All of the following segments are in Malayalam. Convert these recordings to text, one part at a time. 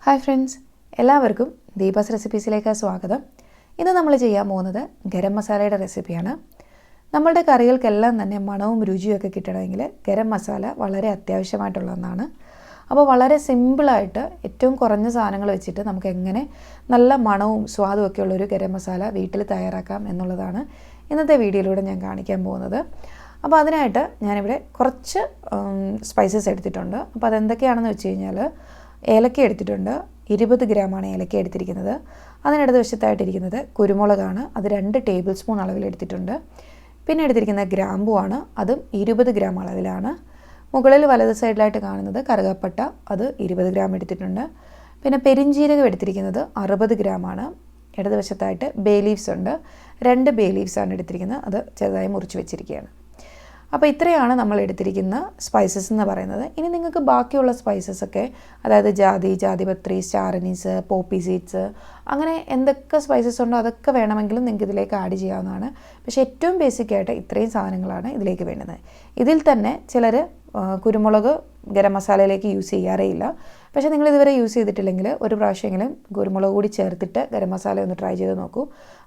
ഹായ് ഫ്രണ്ട്സ്, എല്ലാവർക്കും ദീപാസ് റെസിപ്പീസിലേക്ക് സ്വാഗതം. ഇന്ന് നമ്മൾ ചെയ്യാൻ പോകുന്നത് ഗരം മസാലയുടെ റെസിപ്പിയാണ്. നമ്മളുടെ കറികൾക്കെല്ലാം തന്നെ മണവും രുചിയും ഒക്കെ കിട്ടണമെങ്കിൽ ഗരം മസാല വളരെ അത്യാവശ്യമായിട്ടുള്ള ഒന്നാണ്. അപ്പോൾ വളരെ സിമ്പിളായിട്ട് ഏറ്റവും കുറഞ്ഞ സാധനങ്ങൾ വെച്ചിട്ട് നമുക്ക് എങ്ങനെ നല്ല മണവും സ്വാദും ഒക്കെ ഉള്ളൊരു ഗരം മസാല വീട്ടിൽ തയ്യാറാക്കാം എന്നുള്ളതാണ് ഇന്നത്തെ വീഡിയോയിലൂടെ ഞാൻ കാണിക്കാൻ പോകുന്നത്. അപ്പോൾ അതിനായിട്ട് ഞാനിവിടെ കുറച്ച് സ്പൈസസ് എടുത്തിട്ടുണ്ട്. അപ്പോൾ അതെന്തൊക്കെയാണെന്ന് വെച്ച് കഴിഞ്ഞാൽ ഏലക്ക എടുത്തിട്ടുണ്ട്. 20 ഗ്രാമാണ് ഏലക്ക എടുത്തിരിക്കുന്നത്. അതിനടുത്ത വശത്തായിട്ടിരിക്കുന്നത് കുരുമുളകാണ്. അത് 2 ടേബിൾ സ്പൂൺ അളവിൽ എടുത്തിട്ടുണ്ട്. പിന്നെ എടുത്തിരിക്കുന്നത് ഗ്രാമ്പുവാണ്. അതും 20 ഗ്രാം അളവിലാണ്. മുകളിൽ വലത് സൈഡിലായിട്ട് കാണുന്നത് കറുകപ്പട്ട, അത് 20 ഗ്രാം എടുത്തിട്ടുണ്ട്. പിന്നെ പെരിഞ്ജീരകം എടുത്തിരിക്കുന്നത് 60 ഗ്രാമാണ്. ഇടതുവശത്തായിട്ട് ബേ ലീവ്സ് ഉണ്ട്. 2 ബേ ലീവ്സാണ് എടുത്തിരിക്കുന്നത്. അത് ചെറുതായി മുറിച്ച് വെച്ചിരിക്കുകയാണ്. അപ്പോൾ ഇത്രയാണ് നമ്മൾ എടുത്തിരിക്കുന്ന സ്പൈസസ് എന്ന് പറയുന്നത്. ഇനി നിങ്ങൾക്ക് ബാക്കിയുള്ള സ്പൈസസൊക്കെ, അതായത് ജാതിപത്രി, സ്റ്റാർ അനീസ്, പോപ്പി സീഡ്സ്, അങ്ങനെ എന്തൊക്കെ സ്പൈസസ് ഉണ്ടോ അതൊക്കെ വേണമെങ്കിലും നിങ്ങൾക്ക് ഇതിലേക്ക് ആഡ് ചെയ്യാവുന്നതാണ്. പക്ഷേ ഏറ്റവും ബേസിക്കായിട്ട് ഇത്രയും സാധനങ്ങളാണ് ഇതിലേക്ക് വേണ്ടത്. ഇതിൽ തന്നെ ചിലർ കുരുമുളക് ഗരം മസാലയിലേക്ക് യൂസ് ചെയ്യാറേ ഇല്ല. പക്ഷേ നിങ്ങൾ ഇതുവരെ യൂസ് ചെയ്തിട്ടില്ലെങ്കിൽ ഒരു പ്രാവശ്യമെങ്കിലും കുരുമുളക് കൂടി ചേർത്തിട്ട് ഗരം മസാല ഒന്ന് ട്രൈ ചെയ്ത് നോക്കൂ.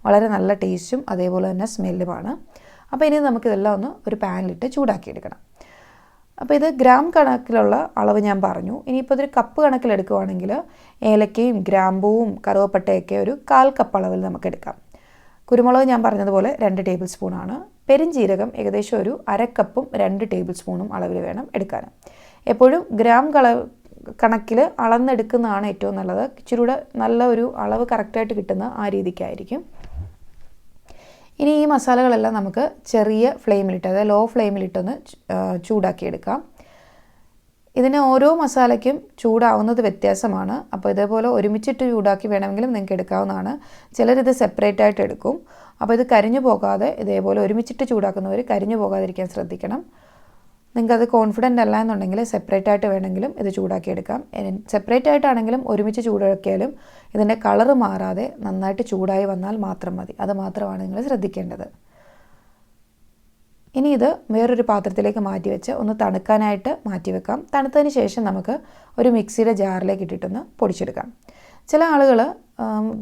വളരെ നല്ല ടേസ്റ്റും അതേപോലെ തന്നെ സ്മെല്ലുമാണ്. അപ്പോൾ ഇനി നമുക്കിതെല്ലാം ഒന്ന് ഒരു പാനിലിട്ട് ചൂടാക്കിയെടുക്കണം. അപ്പോൾ ഇത് ഗ്രാം കണക്കിലുള്ള അളവ് ഞാൻ പറഞ്ഞു. ഇനിയിപ്പോൾ ഇതൊരു കപ്പ് കണക്കിലെടുക്കുവാണെങ്കിൽ ഏലക്കയും ഗ്രാമ്പൂവും കറുവപ്പട്ടയൊക്കെ ഒരു 1/4 കപ്പ് അളവിൽ നമുക്കെടുക്കാം. കുരുമുളക് ഞാൻ പറഞ്ഞതുപോലെ 2 ടേബിൾ സ്പൂണാണ്. പെരിഞ്ജീരകം ഏകദേശം ഒരു 1/2 കപ്പും 2 ടേബിൾ സ്പൂണും അളവിൽ വേണം എടുക്കാൻ. എപ്പോഴും ഗ്രാം കണക്കിൽ അളന്നെടുക്കുന്നതാണ് ഏറ്റവും നല്ലത്. ഇച്ചിരൂടെ നല്ല ഒരു അളവ് കറക്റ്റായിട്ട് കിട്ടുന്ന ആ രീതിക്കായിരിക്കും. ഇനി ഈ മസാലകളെല്ലാം നമുക്ക് ചെറിയ ഫ്ലെയിമിലിട്ട്, അതായത് ലോ ഫ്ലെയിമിലിട്ടൊന്ന് ചൂടാക്കിയെടുക്കാം. ഇതിന് ഓരോ മസാലയ്ക്കും ചൂടാവുന്നത് വ്യത്യാസമാണ്. അപ്പോൾ ഇതേപോലെ ഒരുമിച്ചിട്ട് ചൂടാക്കി വേണമെങ്കിലും നിങ്ങൾക്ക് എടുക്കാവുന്നതാണ്. ചിലരിത് സെപ്പറേറ്റ് ആയിട്ട് എടുക്കും. അപ്പോൾ ഇത് കരിഞ്ഞു പോകാതെ, ഇതേപോലെ ഒരുമിച്ചിട്ട് ചൂടാക്കുന്നവർ കരിഞ്ഞു പോകാതിരിക്കാൻ ശ്രദ്ധിക്കണം. നിങ്ങൾക്കത് കോൺഫിഡൻ്റ് അല്ല എന്നുണ്ടെങ്കിൽ സെപ്പറേറ്റ് ആയിട്ട് വേണമെങ്കിലും ഇത് ചൂടാക്കിയെടുക്കാം. സെപ്പറേറ്റ് ആയിട്ടാണെങ്കിലും ഒരുമിച്ച് ചൂടാക്കിയാലും ഇതിൻ്റെ കളറ് മാറാതെ നന്നായിട്ട് ചൂടായി വന്നാൽ മാത്രം മതി. അത് മാത്രമാണ് നിങ്ങൾ ശ്രദ്ധിക്കേണ്ടത്. ഇനി ഇത് വേറൊരു പാത്രത്തിലേക്ക് മാറ്റി വെച്ച് ഒന്ന് തണുക്കാനായിട്ട് മാറ്റി വെക്കാം. തണുത്തതിന് ശേഷം നമുക്ക് ഒരു മിക്സിയുടെ ജാറിലേക്ക് ഇട്ടിട്ടൊന്ന് പൊടിച്ചെടുക്കാം. ചില ആളുകൾ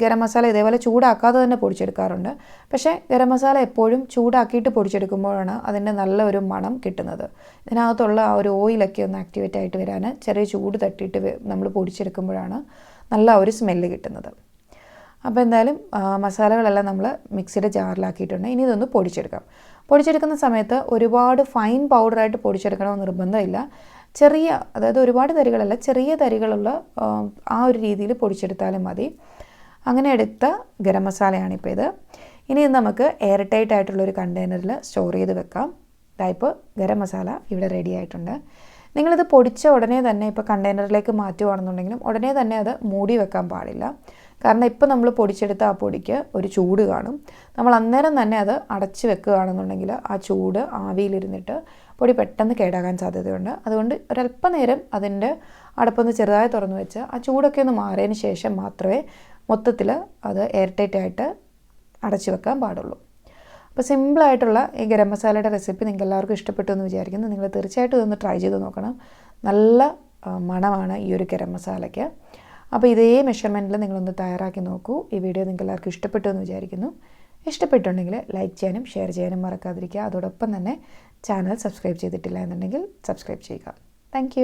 ഗരം മസാല ഇതേപോലെ ചൂടാക്കാതെ തന്നെ പൊടിച്ചെടുക്കാറുണ്ട്. പക്ഷേ ഗരം മസാല എപ്പോഴും ചൂടാക്കിയിട്ട് പൊടിച്ചെടുക്കുമ്പോഴാണ് അതിൻ്റെ നല്ല ഒരു മണം കിട്ടുന്നത്. ഇതിനകത്തുള്ള ആ ഒരു ഓയിലൊക്കെ ഒന്ന് ആക്ടിവേറ്റ് ആയിട്ട് വരാൻ ചെറിയ ചൂട് തട്ടിയിട്ട് നമ്മൾ പൊടിച്ചെടുക്കുമ്പോഴാണ് നല്ല ഒരു സ്മെല്ല് കിട്ടുന്നത്. അപ്പോൾ എന്തായാലും മസാലകളെല്ലാം നമ്മൾ മിക്സിയുടെ ജാറിലാക്കിയിട്ടുണ്ട്. ഇനി ഇതൊന്ന് പൊടിച്ചെടുക്കാം. പൊടിച്ചെടുക്കുന്ന സമയത്ത് ഒരുപാട് ഫൈൻ പൗഡറായിട്ട് പൊടിച്ചെടുക്കണമെന്ന് നിർബന്ധമില്ല. ചെറിയ, അതായത് ഒരുപാട് തരികളല്ല, ചെറിയ തരികളുള്ള ആ ഒരു രീതിയിൽ പൊടിച്ചെടുത്താലും മതി. അങ്ങനെ എടുത്ത ഗരം മസാലയാണിപ്പോൾ ഇത്. ഇനി ഇത് നമുക്ക് എയർ ടൈറ്റ് ആയിട്ടുള്ളൊരു കണ്ടെയ്നറിൽ സ്റ്റോർ ചെയ്ത് വെക്കാം. ഇതായിപ്പോൾ ഗരം മസാല ഇവിടെ റെഡി ആയിട്ടുണ്ട്. നിങ്ങളിത് പൊടിച്ച ഉടനെ തന്നെ ഇപ്പോൾ കണ്ടെയ്നറിലേക്ക് മാറ്റുകയാണെന്നുണ്ടെങ്കിലും ഉടനെ തന്നെ അത് മൂടി വെക്കാൻ പാടില്ല. കാരണം ഇപ്പോൾ നമ്മൾ പൊടിച്ചെടുത്ത ആ പൊടിക്ക് ഒരു ചൂട് കാണും. നമ്മൾ അന്നേരം തന്നെ അത് അടച്ച് വെക്കുകയാണെന്നുണ്ടെങ്കിൽ ആ ചൂട് ആവിയിലിരുന്നിട്ട് പൊടി പെട്ടെന്ന് കേടാകാൻ സാധ്യതയുണ്ട്. അതുകൊണ്ട് ഒരല്പം നേരം അതിൻ്റെ അടപ്പൊന്ന് ചെറുതായി തുറന്നു വെച്ച് ആ ചൂടൊക്കെ ഒന്ന് മാറിയതിന് ശേഷം മാത്രമേ മൊത്തത്തിൽ അത് എയർ ടൈറ്റ് ആയിട്ട് അടച്ചു വെക്കാൻ പാടുള്ളൂ. അപ്പോൾ സിമ്പിളായിട്ടുള്ള ഈ ഗരം മസാലയുടെ റെസിപ്പി നിങ്ങൾക്ക് എല്ലാവർക്കും ഇഷ്ടപ്പെട്ടു എന്ന് വിചാരിക്കുന്നു. നിങ്ങൾ തീർച്ചയായിട്ടും ഇതൊന്ന് ട്രൈ ചെയ്ത് നോക്കണം. നല്ല മണമാണ് ഈ ഒരു ഗരം മസാലയ്ക്ക്. അപ്പോൾ ഇതേ മെഷർമെൻറ്റിൽ നിങ്ങളൊന്ന് തയ്യാറാക്കി നോക്കൂ. ഈ വീഡിയോ നിങ്ങൾക്ക് എല്ലാവർക്കും ഇഷ്ടപ്പെട്ടു എന്ന് വിചാരിക്കുന്നു. ഇഷ്ടപ്പെട്ടുണ്ടെങ്കിൽ ലൈക്ക് ചെയ്യാനും ഷെയർ ചെയ്യാനും മറക്കാതിരിക്കുക. അതോടൊപ്പം തന്നെ ചാനൽ സബ്സ്ക്രൈബ് ചെയ്തിട്ടില്ല എന്നുണ്ടെങ്കിൽ സബ്സ്ക്രൈബ് ചെയ്യുക. താങ്ക്